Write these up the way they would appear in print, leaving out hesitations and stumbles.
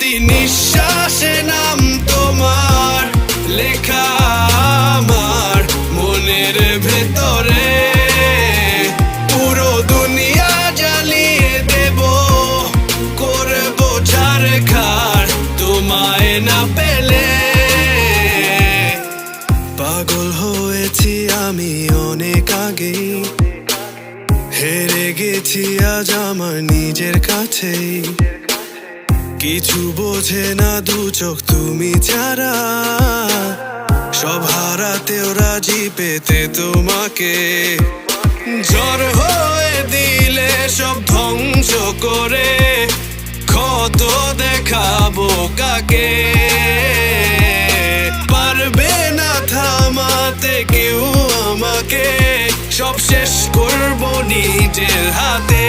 প্রতি নিঃশ্বাসে নাম তোমার লেখা আমার মনের ভেতরে। পুরো দুনিয়া জ্বালিয়ে দেব, করব ছারখার তোমায় না পেলে। পাগল হয়েছি আমি অনেক আগেই, হেরে গেছি আজ আমার নিজের কাছেই। কিছু বোঝে না দু চোখ তুমি ছাড়া, সব হারাতেও রাজি পেতে তোমাকে। ঝড় হয়ে দিলে সব ধ্বংস করে, ক্ষত দেখাবো কাকে। পারবে না থামাতে কেউ আমাকে, সব শেষ করবো নিজের হাতে।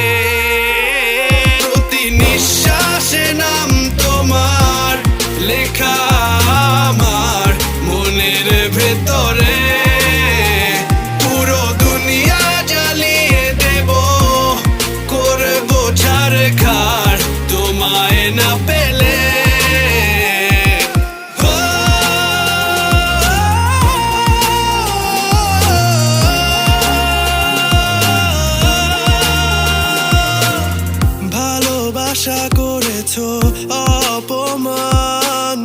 প্রতি নিঃশ্বাসে নাম তোমার লেখা আমার মনের ভেতরে। পুরো দুনিয়া জ্বালিয়ে দেব, করবো ছারখার তোমায় না পেলে। আশা করেছো অপমান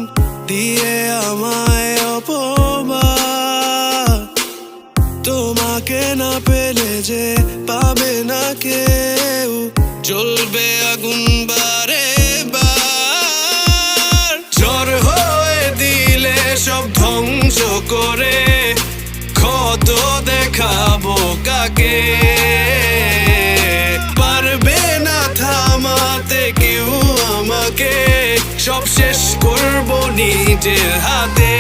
দিয়ে আমায় অপমান, তোমাকে না পেলে যে পাবে না কেউ, জ্বলবে আগুন বারে বার। ঝড় হয়ে দিলে সব ধ্বংস করে, ক্ষত দেখাবো কাকে। পারবে না থামাতে কেউ আমাকে, সব শেষ করবো নিজের হাতে।